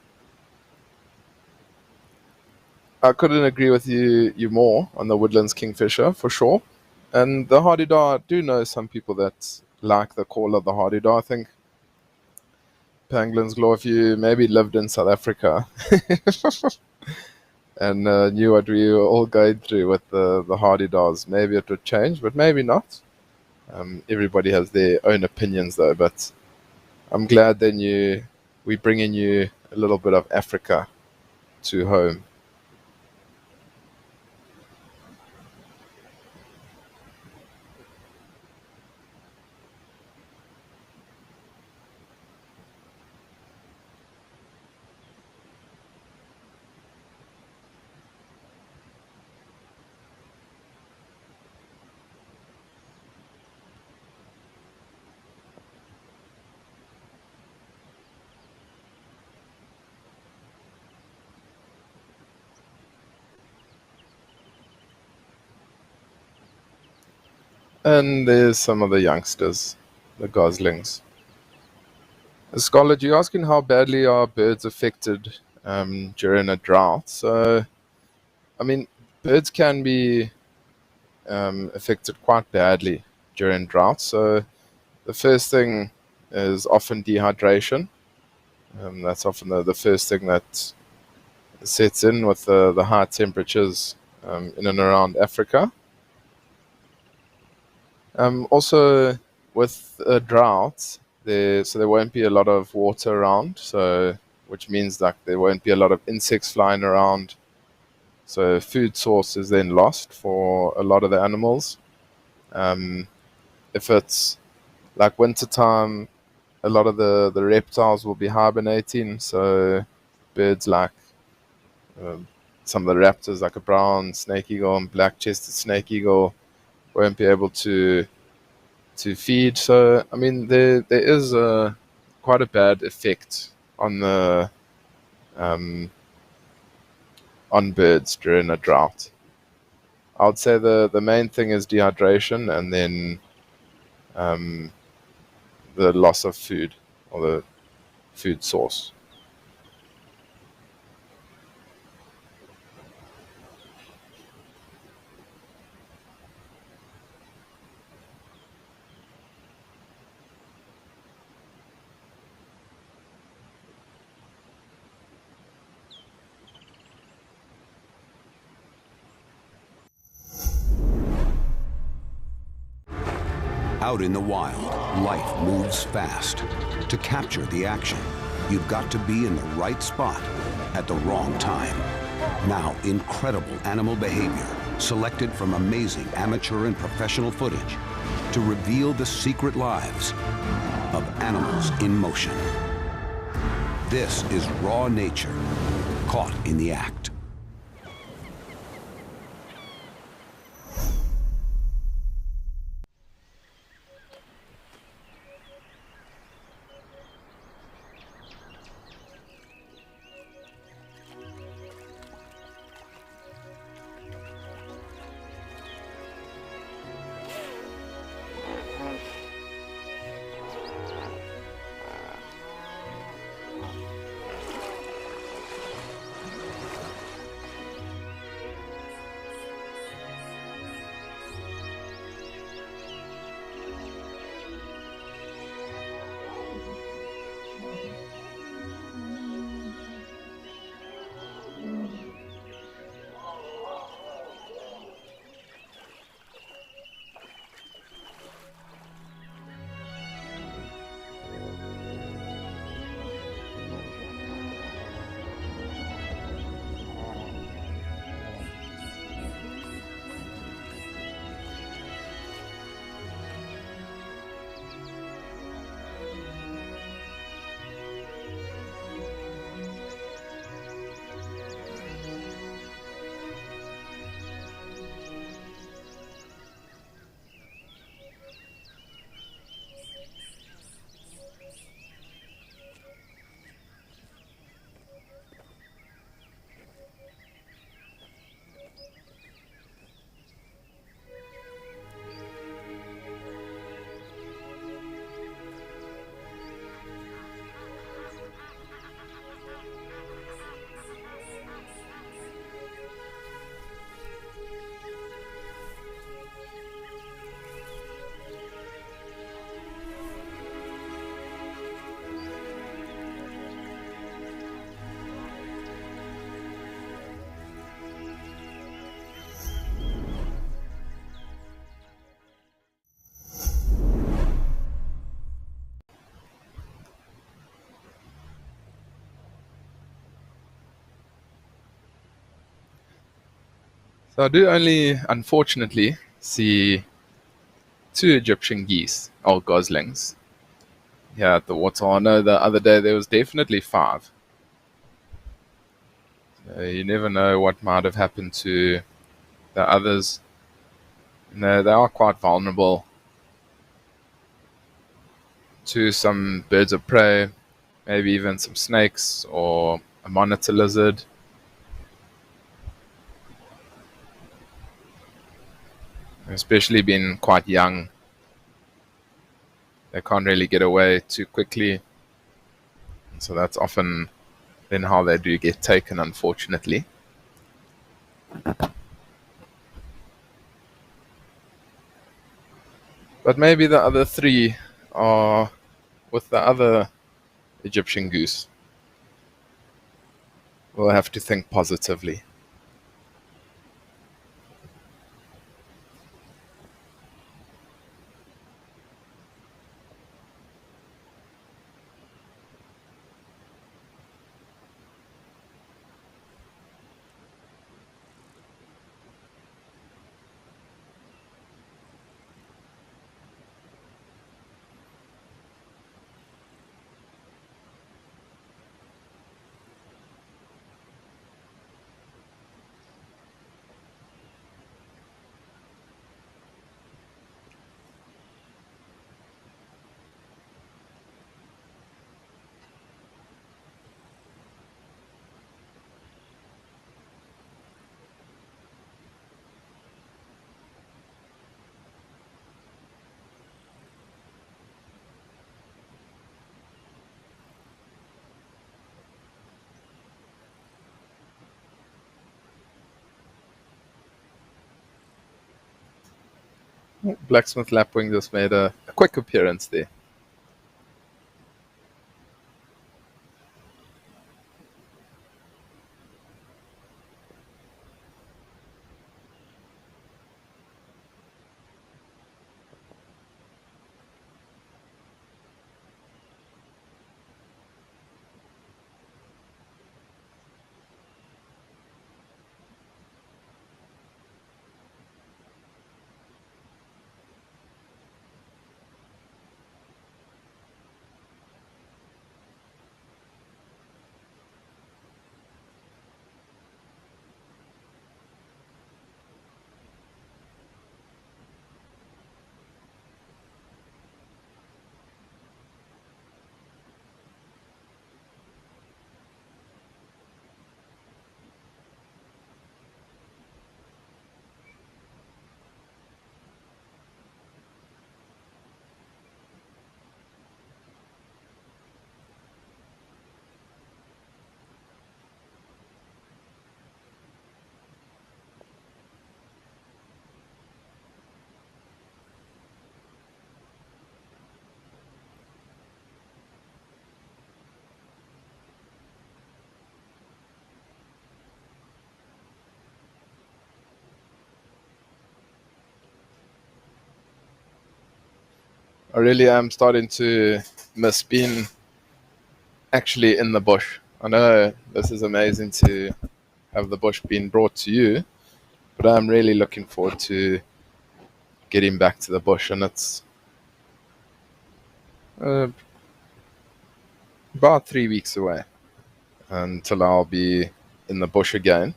[SPEAKER 1] I couldn't agree with you more on the Woodlands kingfisher, for sure. And the Hardy-dar, I do know some people that like the call of the Hardy-dar. I think Pangolins, glory, if you maybe lived in South Africa and knew what we were all going through with the Hardy-dars, maybe it would change, but maybe not. Everybody has their own opinions, though. But I'm glad then we bringing you a little bit of Africa to home. And there's some of the youngsters, the goslings. Scarlett, you're asking how badly are birds affected during a drought. So, I mean, birds can be affected quite badly during droughts. So, the first thing is often dehydration. That's often the first thing that sets in with the high temperatures in and around Africa. Also, with a drought, there won't be a lot of water around, so which means that there won't be a lot of insects flying around. So food source is then lost for a lot of the animals. If it's like wintertime, a lot of the reptiles will be hibernating. So birds like some of the raptors, like a brown snake eagle and black-chested snake eagle, won't be able to feed. So I mean, there is quite a bad effect on the on birds during a drought. I would say the main thing is dehydration, and then the loss of food or the food source.
[SPEAKER 9] Out in the wild, life moves fast. To capture the action, you've got to be in the right spot at the wrong time. Now, incredible animal behavior, selected from amazing amateur and professional footage, to reveal the secret lives of animals in motion. This is raw nature, caught in the act.
[SPEAKER 1] So I do only, unfortunately, see 2 Egyptian geese, or goslings, here at the water. I know the other day there was definitely 5. You never know what might have happened to the others. They are quite vulnerable to some birds of prey, maybe even some snakes or a monitor lizard. Especially being quite young, they can't really get away too quickly. So that's often then how they do get taken, unfortunately. But maybe the other 3 are with the other Egyptian goose. We'll have to think positively. Blacksmith Lapwing just made a quick appearance there. I really am starting to miss being actually in the bush. I know this is amazing to have the bush being brought to you, but I'm really looking forward to getting back to the bush, and it's uh, about 3 weeks away until I'll be in the bush again,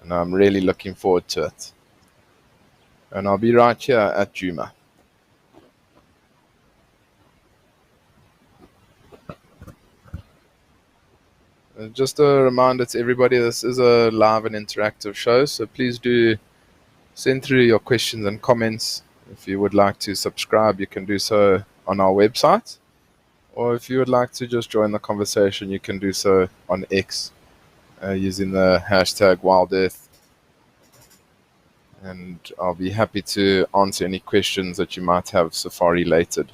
[SPEAKER 1] and I'm really looking forward to it. And I'll be right here at Juma. Just a reminder to everybody, this is a live and interactive show, so please do send through your questions and comments. If you would like to subscribe, you can do so on our website. Or if you would like to just join the conversation, you can do so on X using the hashtag WildEarth. And I'll be happy to answer any questions that you might have safari related.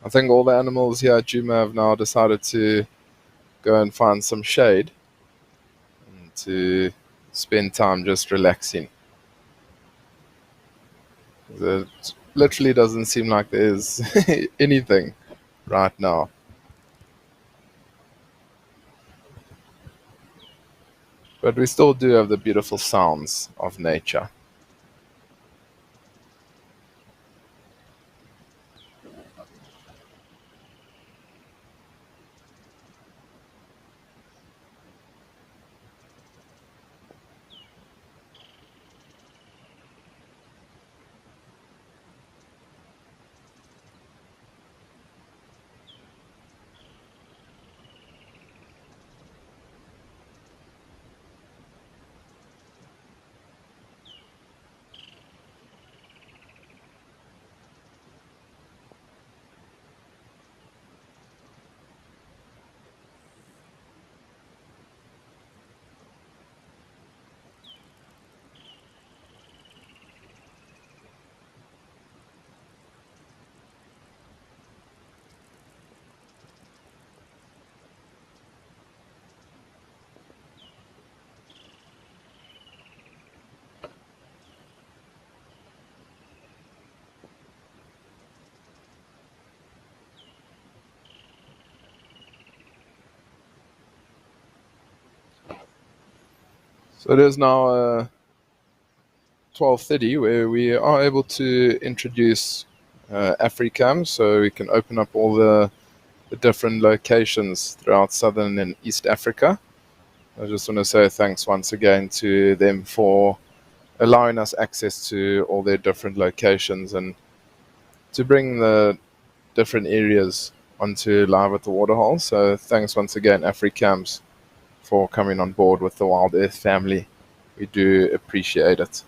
[SPEAKER 1] I think all the animals here at Juma have now decided to go and find some shade and to spend time just relaxing. It literally doesn't seem like there's anything right now. But we still do have the beautiful sounds of nature. So it is now 12:30 where we are able to introduce Africam, so we can open up all the different locations throughout Southern and East Africa. I just want to say thanks once again to them for allowing us access to all their different locations and to bring the different areas onto Live at the Waterhole. So thanks once again, Africams, for coming on board with the WildEarth family. We do appreciate it.